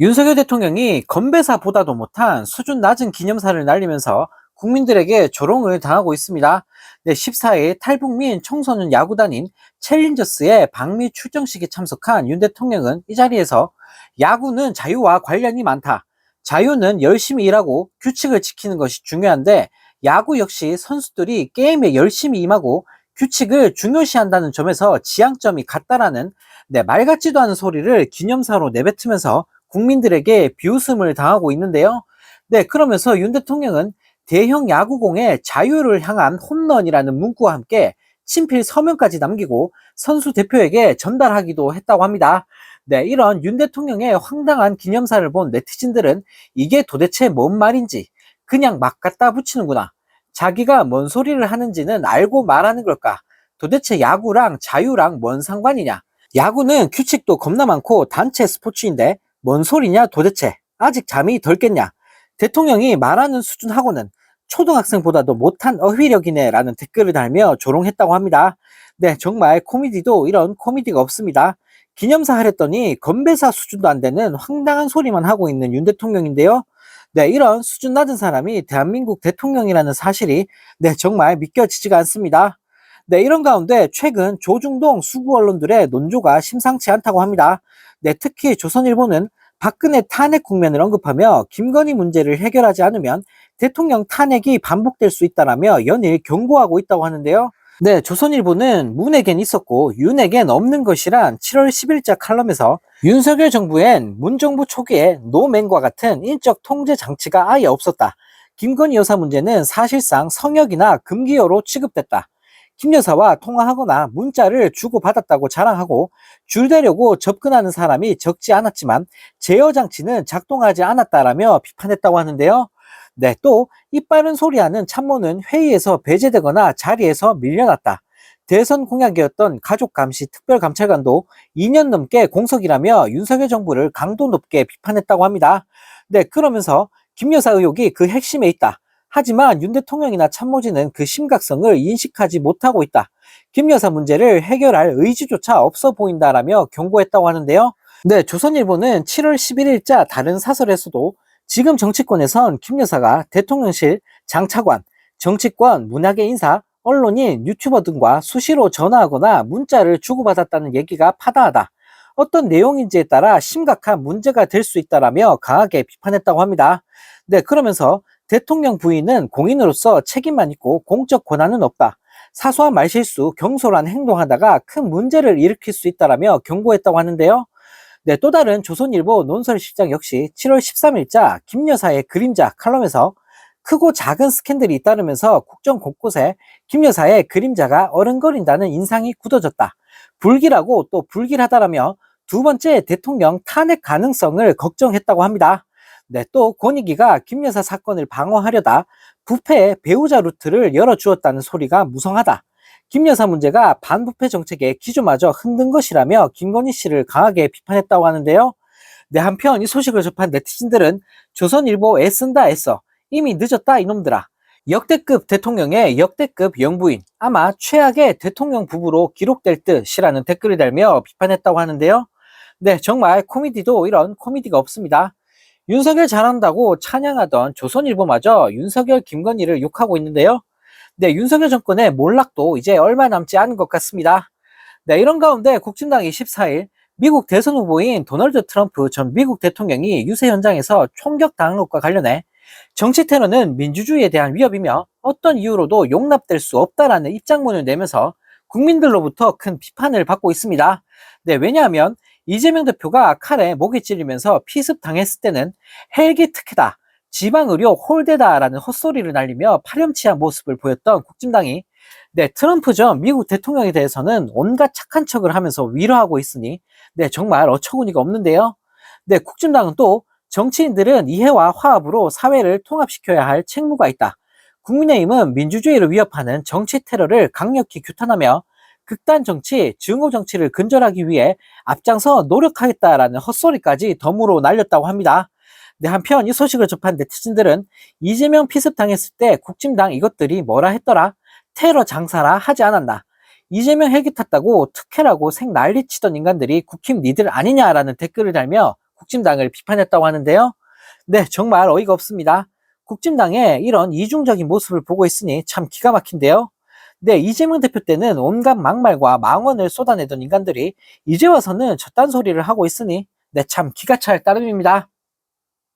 윤석열 대통령이 건배사보다도 못한 수준 낮은 기념사를 날리면서 국민들에게 조롱을 당하고 있습니다. 네, 14일 탈북민 청소년 야구단인 챌린저스의 방미 출정식에 참석한 윤 대통령은 이 자리에서 야구는 자유와 관련이 많다. 자유는 열심히 일하고 규칙을 지키는 것이 중요한데 야구 역시 선수들이 게임에 열심히 임하고 규칙을 중요시한다는 점에서 지향점이 같다라는 말 같지도 않은 소리를 기념사로 내뱉으면서 국민들에게 비웃음을 당하고 있는데요. 네, 그러면서 윤 대통령은 대형 야구공의 자유를 향한 홈런이라는 문구와 함께 친필 서명까지 남기고 선수 대표에게 전달하기도 했다고 합니다. 네, 이런 윤 대통령의 황당한 기념사를 본 네티즌들은 이게 도대체 뭔 말인지 그냥 막 갖다 붙이는구나. 자기가 뭔 소리를 하는지는 알고 말하는 걸까? 도대체 야구랑 자유랑 뭔 상관이냐? 야구는 규칙도 겁나 많고 단체 스포츠인데 뭔 소리냐 도대체. 아직 잠이 덜 깼냐. 대통령이 말하는 수준하고는 초등학생보다도 못한 어휘력이네 라는 댓글을 달며 조롱했다고 합니다. 네, 정말 코미디도 이런 코미디가 없습니다. 기념사 하랬더니 건배사 수준도 안 되는 황당한 소리만 하고 있는 윤 대통령인데요. 네, 이런 수준 낮은 사람이 대한민국 대통령이라는 사실이 정말 믿겨지지가 않습니다. 네, 이런 가운데 최근 조중동 수구 언론들의 논조가 심상치 않다고 합니다. 네, 특히 조선일보는 박근혜 탄핵 국면을 언급하며 김건희 문제를 해결하지 않으면 대통령 탄핵이 반복될 수 있다라며 연일 경고하고 있다고 하는데요. 네, 조선일보는 문에겐 있었고 윤에겐 없는 것이란 7월 10일자 칼럼에서 윤석열 정부엔 문정부 초기에 노맨과 같은 인적 통제 장치가 아예 없었다. 김건희 여사 문제는 사실상 성역이나 금기어로 취급됐다. 김 여사와 통화하거나 문자를 주고받았다고 자랑하고 줄 대려고 접근하는 사람이 적지 않았지만 제어 장치는 작동하지 않았다라며 비판했다고 하는데요. 네, 또 이빠른 소리하는 참모는 회의에서 배제되거나 자리에서 밀려났다. 대선 공약이었던 가족감시 특별감찰관도 2년 넘게 공석이라며 윤석열 정부를 강도 높게 비판했다고 합니다. 네, 그러면서 김 여사 의혹이 그 핵심에 있다. 하지만 윤 대통령이나 참모진은 그 심각성을 인식하지 못하고 있다. 김 여사 문제를 해결할 의지조차 없어 보인다라며 경고했다고 하는데요. 네, 조선일보는 7월 11일자 다른 사설에서도 지금 정치권에선 김 여사가 대통령실, 장차관, 정치권, 문학의 인사, 언론인, 유튜버 등과 수시로 전화하거나 문자를 주고받았다는 얘기가 파다하다. 어떤 내용인지에 따라 심각한 문제가 될 수 있다라며 강하게 비판했다고 합니다. 네, 그러면서 대통령 부인은 공인으로서 책임만 있고 공적 권한은 없다. 사소한 말실수, 경솔한 행동하다가 큰 문제를 일으킬 수 있다라며 경고했다고 하는데요. 네, 또 다른 조선일보 논설실장 역시 7월 13일자 김 여사의 그림자 칼럼에서 크고 작은 스캔들이 잇따르면서 국정 곳곳에 김 여사의 그림자가 어른거린다는 인상이 굳어졌다. 불길하고 또 불길하다라며 두 번째 대통령 탄핵 가능성을 걱정했다고 합니다. 네, 또 권익위가 김 여사 사건을 방어하려다 부패의 배우자 루트를 열어주었다는 소리가 무성하다. 김 여사 문제가 반부패 정책의 기조마저 흔든 것이라며 김건희 씨를 강하게 비판했다고 하는데요. 네, 한편 이 소식을 접한 네티즌들은 조선일보 애쓴다 애써 이미 늦었다 이놈들아. 역대급 대통령의 역대급 영부인 아마 최악의 대통령 부부로 기록될 듯이라는 댓글을 달며 비판했다고 하는데요. 네, 정말 코미디도 이런 코미디가 없습니다. 윤석열 잘한다고 찬양하던 조선일보마저 윤석열 김건희를 욕하고 있는데요. 네, 윤석열 정권의 몰락도 이제 얼마 남지 않은 것 같습니다. 네, 이런 가운데 국진당이 14일 미국 대선 후보인 도널드 트럼프 전 미국 대통령이 유세 현장에서 총격당한 것과 관련해 정치 테러는 민주주의에 대한 위협이며 어떤 이유로도 용납될 수 없다라는 입장문을 내면서 국민들로부터 큰 비판을 받고 있습니다. 네, 왜냐하면 이재명 대표가 칼에 목이 찔리면서 피습 당했을 때는 헬기 특혜다, 지방의료 홀대다라는 헛소리를 날리며 파렴치한 모습을 보였던 국진당이 트럼프 전 미국 대통령에 대해서는 온갖 착한 척을 하면서 위로하고 있으니 정말 어처구니가 없는데요. 국진당은 또 정치인들은 이해와 화합으로 사회를 통합시켜야 할 책무가 있다. 국민의힘은 민주주의를 위협하는 정치 테러를 강력히 규탄하며 극단 정치, 증오 정치를 근절하기 위해 앞장서 노력하겠다라는 헛소리까지 덤으로 날렸다고 합니다. 네, 한편 이 소식을 접한 네티즌들은 이재명 피습 당했을 때 국진당 이것들이 뭐라 했더라? 테러 장사라 하지 않았나? 이재명 헬기 탔다고 특혜라고 생 난리치던 인간들이 국힘 니들 아니냐라는 댓글을 달며 국진당을 비판했다고 하는데요. 네, 정말 어이가 없습니다. 국진당의 이런 이중적인 모습을 보고 있으니 참 기가 막힌데요. 네, 이재명 대표 때는 온갖 막말과 망언을 쏟아내던 인간들이 이제 와서는 저딴 소리를 하고 있으니 네, 참 기가 찰 따름입니다.